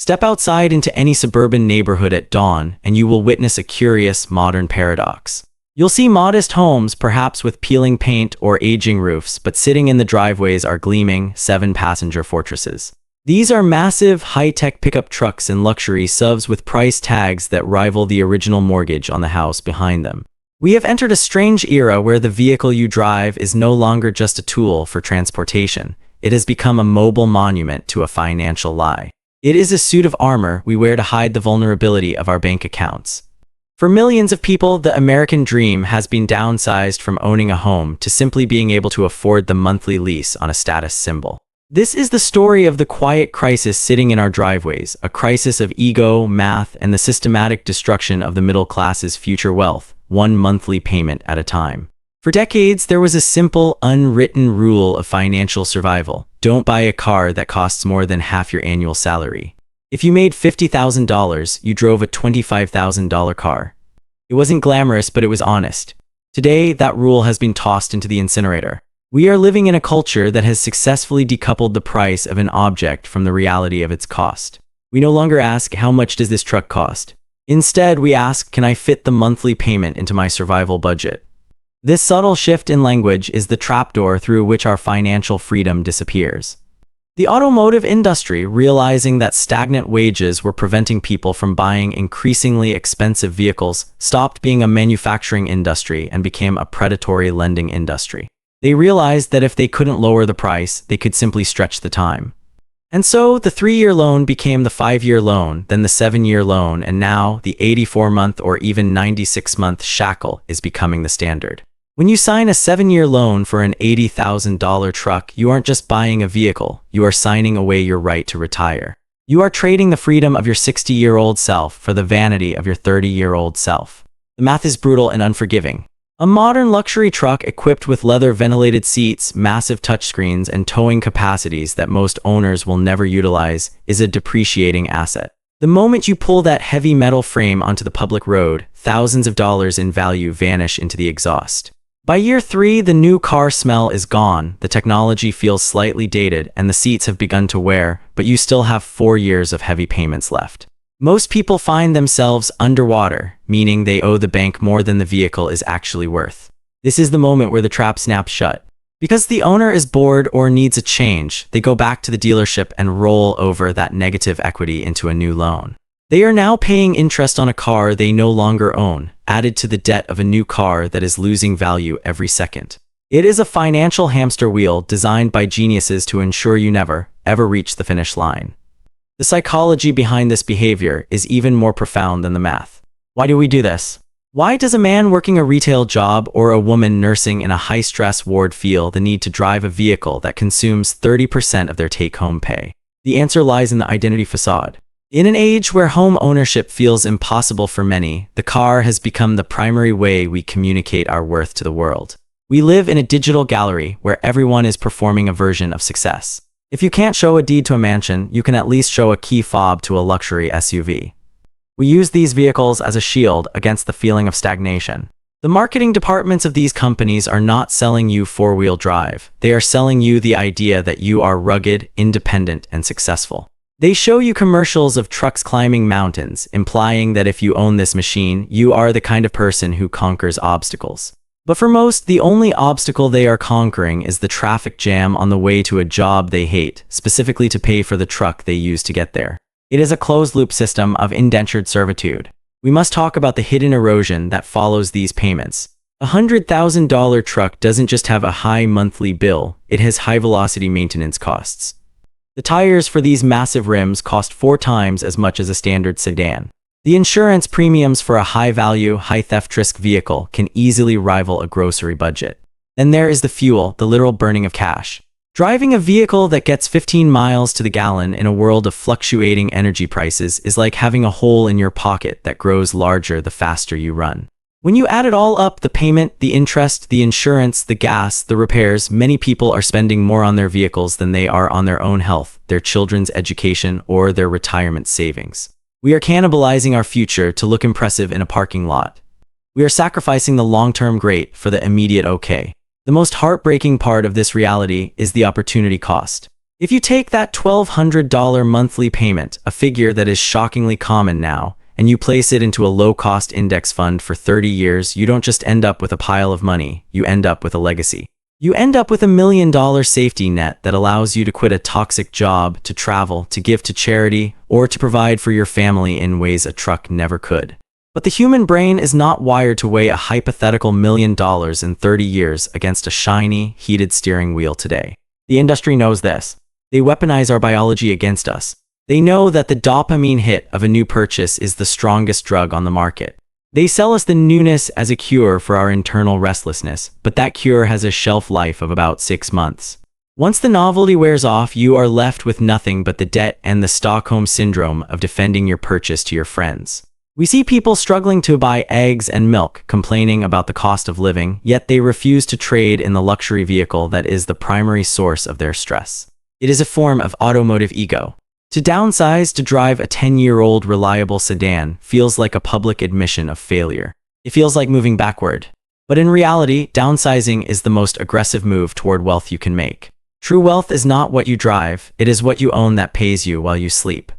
Step outside into any suburban neighborhood at dawn, and you will witness a curious, modern paradox. You'll see modest homes, perhaps with peeling paint or aging roofs, but sitting in the driveways are gleaming, 7-passenger fortresses. These are massive, high-tech pickup trucks and luxury SUVs with price tags that rival the original mortgage on the house behind them. We have entered a strange era where the vehicle you drive is no longer just a tool for transportation. It has become a mobile monument to a financial lie. It is a suit of armor we wear to hide the vulnerability of our bank accounts. For millions of people, the American dream has been downsized from owning a home to simply being able to afford the monthly lease on a status symbol. This is the story of the quiet crisis sitting in our driveways, a crisis of ego, math, and the systematic destruction of the middle class's future wealth, one monthly payment at a time. For decades, there was a simple, unwritten rule of financial survival. Don't buy a car that costs more than half your annual salary. If you made $50,000, you drove a $25,000 car. It wasn't glamorous, but it was honest. Today, that rule has been tossed into the incinerator. We are living in a culture that has successfully decoupled the price of an object from the reality of its cost. We no longer ask, how much does this truck cost? Instead, we ask, can I fit the monthly payment into my survival budget? This subtle shift in language is the trapdoor through which our financial freedom disappears. The automotive industry, realizing that stagnant wages were preventing people from buying increasingly expensive vehicles, stopped being a manufacturing industry and became a predatory lending industry. They realized that if they couldn't lower the price, they could simply stretch the time. And so the 3-year loan became the 5-year loan, then the 7-year loan, and now the 84-month or even 96-month shackle is becoming the standard. When you sign a 7-year loan for an $80,000 truck, you aren't just buying a vehicle, you are signing away your right to retire. You are trading the freedom of your 60-year-old self for the vanity of your 30-year-old self. The math is brutal and unforgiving. A modern luxury truck equipped with leather-ventilated seats, massive touchscreens, and towing capacities that most owners will never utilize is a depreciating asset. The moment you pull that heavy metal frame onto the public road, thousands of dollars in value vanish into the exhaust. By year 3, the new car smell is gone, the technology feels slightly dated, and the seats have begun to wear, but you still have 4 years of heavy payments left. Most people find themselves underwater, meaning they owe the bank more than the vehicle is actually worth. This is the moment where the trap snaps shut. Because the owner is bored or needs a change, they go back to the dealership and roll over that negative equity into a new loan. They are now paying interest on a car they no longer own, added to the debt of a new car that is losing value every second. It is a financial hamster wheel designed by geniuses to ensure you never, ever reach the finish line. The psychology behind this behavior is even more profound than the math. Why do we do this? Why does a man working a retail job or a woman nursing in a high-stress ward feel the need to drive a vehicle that consumes 30% of their take-home pay? The answer lies in the identity facade. In an age where home ownership feels impossible for many, the car has become the primary way we communicate our worth to the world. We live in a digital gallery where everyone is performing a version of success. If you can't show a deed to a mansion, you can at least show a key fob to a luxury SUV. We use these vehicles as a shield against the feeling of stagnation. The marketing departments of these companies are not selling you four-wheel drive. They are selling you the idea that you are rugged, independent, and successful. They show you commercials of trucks climbing mountains, implying that if you own this machine, you are the kind of person who conquers obstacles. But for most, the only obstacle they are conquering is the traffic jam on the way to a job they hate, specifically to pay for the truck they use to get there. It is a closed-loop system of indentured servitude. We must talk about the hidden erosion that follows these payments. A $100,000 truck doesn't just have a high monthly bill, it has high-velocity maintenance costs. The tires for these massive rims cost 4 times as much as a standard sedan. The insurance premiums for a high-value, high-theft risk vehicle can easily rival a grocery budget. Then there is the fuel, the literal burning of cash. Driving a vehicle that gets 15 miles to the gallon in a world of fluctuating energy prices is like having a hole in your pocket that grows larger the faster you run. When you add it all up, the payment, the interest, the insurance, the gas, the repairs, many people are spending more on their vehicles than they are on their own health, their children's education, or their retirement savings. We are cannibalizing our future to look impressive in a parking lot. We are sacrificing the long-term great for the immediate okay. The most heartbreaking part of this reality is the opportunity cost. If you take that $1,200 monthly payment, a figure that is shockingly common now, and you place it into a low-cost index fund for 30 years, you don't just end up with a pile of money, you end up with a legacy. You end up with $1 million safety net that allows you to quit a toxic job, to travel, to give to charity, or to provide for your family in ways a truck never could. But the human brain is not wired to weigh a hypothetical $1 million in 30 years against a shiny, heated steering wheel today. The industry knows this. They weaponize our biology against us. They know that the dopamine hit of a new purchase is the strongest drug on the market. They sell us the newness as a cure for our internal restlessness, but that cure has a shelf life of about 6 months. Once the novelty wears off, you are left with nothing but the debt and the Stockholm syndrome of defending your purchase to your friends. We see people struggling to buy eggs and milk, complaining about the cost of living, yet they refuse to trade in the luxury vehicle that is the primary source of their stress. It is a form of automotive ego. To downsize to drive a 10-year-old reliable sedan feels like a public admission of failure. It feels like moving backward. But in reality, downsizing is the most aggressive move toward wealth you can make. True wealth is not what you drive, it is what you own that pays you while you sleep.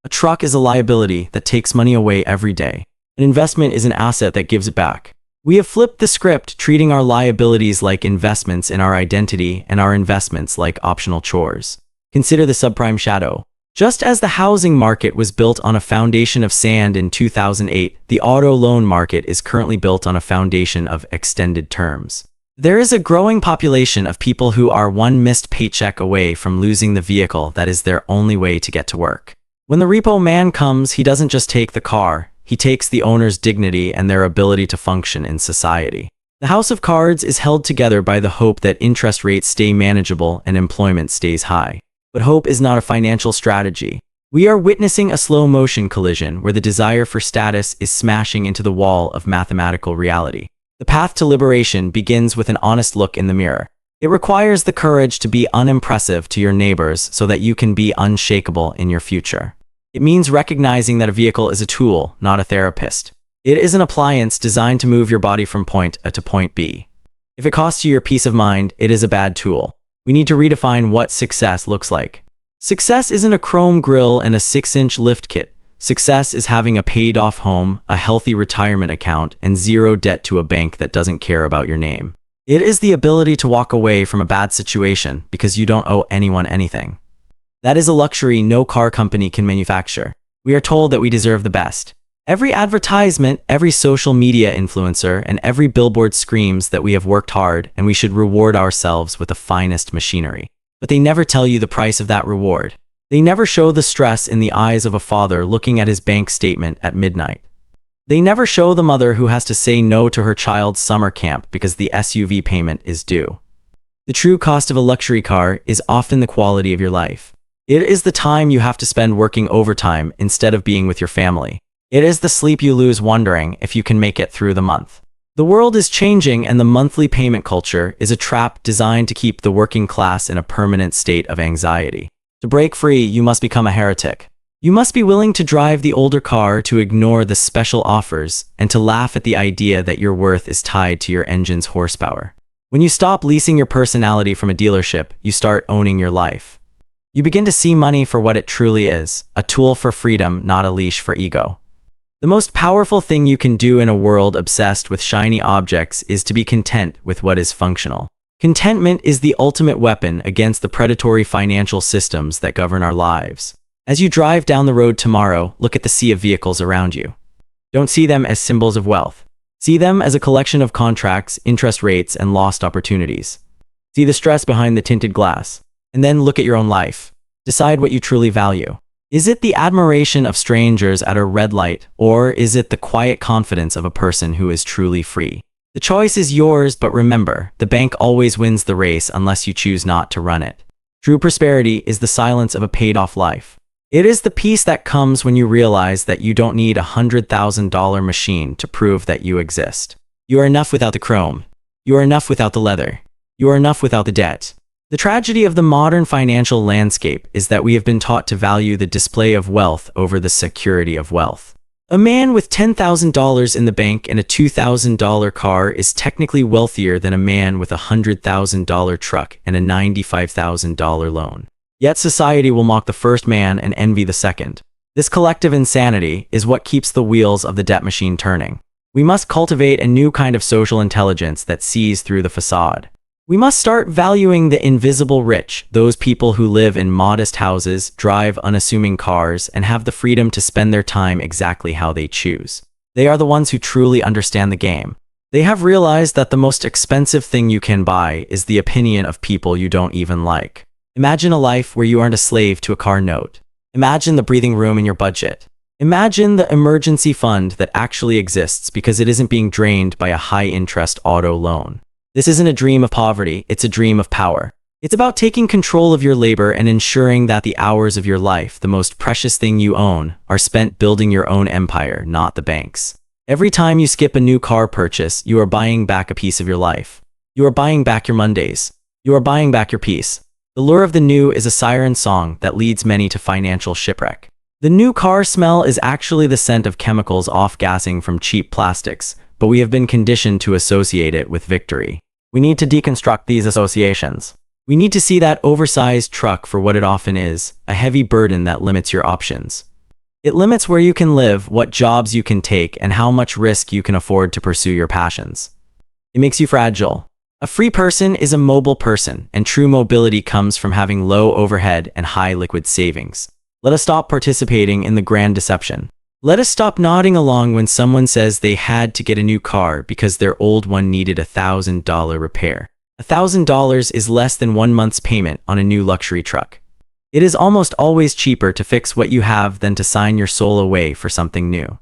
A truck is a liability that takes money away every day. An investment is an asset that gives it back. We have flipped the script, treating our liabilities like investments in our identity and our investments like optional chores. Consider the subprime shadow. Just as the housing market was built on a foundation of sand in 2008, the auto loan market is currently built on a foundation of extended terms. There is a growing population of people who are one missed paycheck away from losing the vehicle that is their only way to get to work. When the repo man comes, he doesn't just take the car, he takes the owner's dignity and their ability to function in society. The house of cards is held together by the hope that interest rates stay manageable and employment stays high. But hope is not a financial strategy. We are witnessing a slow-motion collision where the desire for status is smashing into the wall of mathematical reality. The path to liberation begins with an honest look in the mirror. It requires the courage to be unimpressive to your neighbors so that you can be unshakable in your future. It means recognizing that a vehicle is a tool, not a therapist. It is an appliance designed to move your body from point A to point B. If it costs you your peace of mind, it is a bad tool. We need to redefine what success looks like. Success isn't a chrome grille and a 6-inch lift kit. Success is having a paid-off home, a healthy retirement account, and zero debt to a bank that doesn't care about your name. It is the ability to walk away from a bad situation because you don't owe anyone anything. That is a luxury no car company can manufacture. We are told that we deserve the best. Every advertisement, every social media influencer, and every billboard screams that we have worked hard and we should reward ourselves with the finest machinery. But they never tell you the price of that reward. They never show the stress in the eyes of a father looking at his bank statement at midnight. They never show the mother who has to say no to her child's summer camp because the SUV payment is due. The true cost of a luxury car is often the quality of your life. It is the time you have to spend working overtime instead of being with your family. It is the sleep you lose wondering if you can make it through the month. The world is changing and the monthly payment culture is a trap designed to keep the working class in a permanent state of anxiety. To break free, you must become a heretic. You must be willing to drive the older car, to ignore the special offers, and to laugh at the idea that your worth is tied to your engine's horsepower. When you stop leasing your personality from a dealership, you start owning your life. You begin to see money for what it truly is, a tool for freedom, not a leash for ego. The most powerful thing you can do in a world obsessed with shiny objects is to be content with what is functional. Contentment is the ultimate weapon against the predatory financial systems that govern our lives. As you drive down the road tomorrow, look at the sea of vehicles around you. Don't see them as symbols of wealth. See them as a collection of contracts, interest rates, and lost opportunities. See the stress behind the tinted glass. And then look at your own life. Decide what you truly value. Is it the admiration of strangers at a red light, or is it the quiet confidence of a person who is truly free? The choice is yours, but remember, the bank always wins the race unless you choose not to run it. True prosperity is the silence of a paid-off life. It is the peace that comes when you realize that you don't need a $100,000 machine to prove that you exist. You are enough without the chrome. You are enough without the leather. You are enough without the debt. The tragedy of the modern financial landscape is that we have been taught to value the display of wealth over the security of wealth. A man with $10,000 in the bank and a $2,000 car is technically wealthier than a man with a $100,000 truck and a $95,000 loan. Yet society will mock the first man and envy the second. This collective insanity is what keeps the wheels of the debt machine turning. We must cultivate a new kind of social intelligence that sees through the facade. We must start valuing the invisible rich, those people who live in modest houses, drive unassuming cars, and have the freedom to spend their time exactly how they choose. They are the ones who truly understand the game. They have realized that the most expensive thing you can buy is the opinion of people you don't even like. Imagine a life where you aren't a slave to a car note. Imagine the breathing room in your budget. Imagine the emergency fund that actually exists because it isn't being drained by a high-interest auto loan. This isn't a dream of poverty, it's a dream of power. It's about taking control of your labor and ensuring that the hours of your life, the most precious thing you own, are spent building your own empire, not the bank's. Every time you skip a new car purchase, you are buying back a piece of your life. You are buying back your Mondays. You are buying back your peace. The lure of the new is a siren song that leads many to financial shipwreck. The new car smell is actually the scent of chemicals off-gassing from cheap plastics, but we have been conditioned to associate it with victory. We need to deconstruct these associations. We need to see that oversized truck for what it often is, a heavy burden that limits your options. It limits where you can live, what jobs you can take, and how much risk you can afford to pursue your passions. It makes you fragile. A free person is a mobile person, and true mobility comes from having low overhead and high liquid savings. Let us stop participating in the grand deception. Let us stop nodding along when someone says they had to get a new car because their old one needed a $1,000 repair. $1,000 is less than 1 month's payment on a new luxury truck. It is almost always cheaper to fix what you have than to sign your soul away for something new.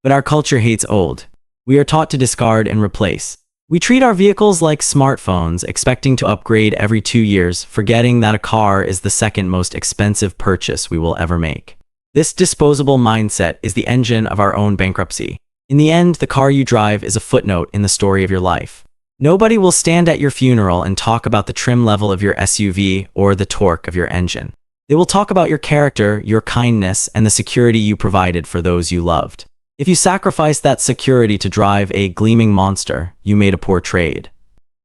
But our culture hates old. We are taught to discard and replace. We treat our vehicles like smartphones, expecting to upgrade every 2 years, forgetting that a car is the second most expensive purchase we will ever make. This disposable mindset is the engine of our own bankruptcy. In the end, the car you drive is a footnote in the story of your life. Nobody will stand at your funeral and talk about the trim level of your SUV or the torque of your engine. They will talk about your character, your kindness, and the security you provided for those you loved. If you sacrificed that security to drive a gleaming monster, you made a poor trade.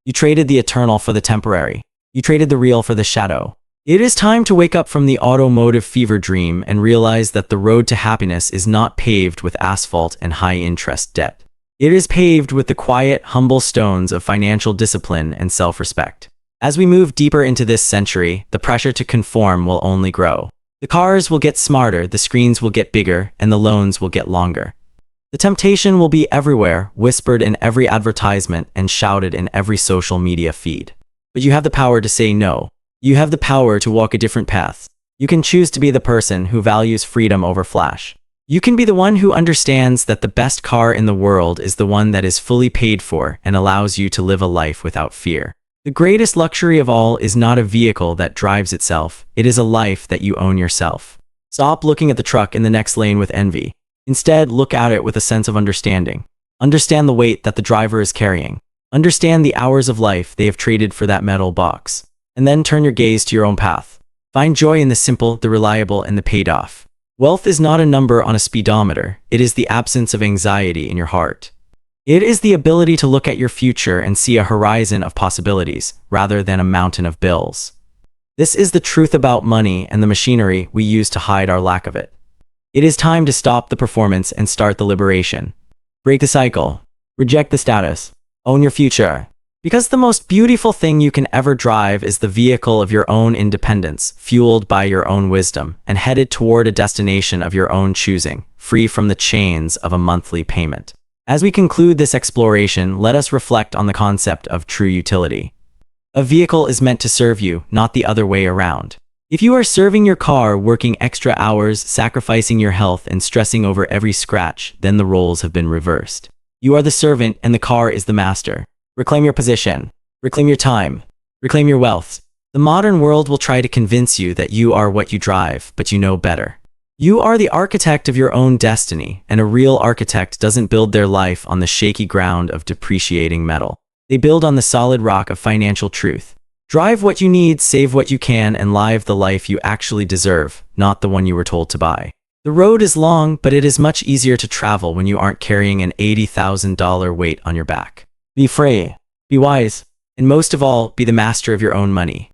You traded the eternal for the temporary. You traded the real for the shadow. It is time to wake up from the automotive fever dream and realize that the road to happiness is not paved with asphalt and high-interest debt. It is paved with the quiet, humble stones of financial discipline and self-respect. As we move deeper into this century, the pressure to conform will only grow. The cars will get smarter, the screens will get bigger, and the loans will get longer. The temptation will be everywhere, whispered in every advertisement and shouted in every social media feed. But you have the power to say no. You have the power to walk a different path. You can choose to be the person who values freedom over flash. You can be the one who understands that the best car in the world is the one that is fully paid for and allows you to live a life without fear. The greatest luxury of all is not a vehicle that drives itself, it is a life that you own yourself. Stop looking at the truck in the next lane with envy. Instead, look at it with a sense of understanding. Understand the weight that the driver is carrying. Understand the hours of life they have traded for that metal box. And then turn your gaze to your own path. Find joy in the simple, the reliable, and the paid off. Wealth is not a number on a speedometer, it is the absence of anxiety in your heart. It is the ability to look at your future and see a horizon of possibilities, rather than a mountain of bills. This is the truth about money and the machinery we use to hide our lack of it. It is time to stop the performance and start the liberation. Break the cycle. Reject the status. Own your future. Because the most beautiful thing you can ever drive is the vehicle of your own independence, fueled by your own wisdom, and headed toward a destination of your own choosing, free from the chains of a monthly payment. As we conclude this exploration, let us reflect on the concept of true utility. A vehicle is meant to serve you, not the other way around. If you are serving your car, working extra hours, sacrificing your health, and stressing over every scratch, then the roles have been reversed. You are the servant and the car is the master. Reclaim your position. Reclaim your time. Reclaim your wealth. The modern world will try to convince you that you are what you drive, but you know better. You are the architect of your own destiny, and a real architect doesn't build their life on the shaky ground of depreciating metal. They build on the solid rock of financial truth. Drive what you need, save what you can, and live the life you actually deserve, not the one you were told to buy. The road is long, but it is much easier to travel when you aren't carrying an $80,000 weight on your back. Be free, be wise, and most of all, be the master of your own money.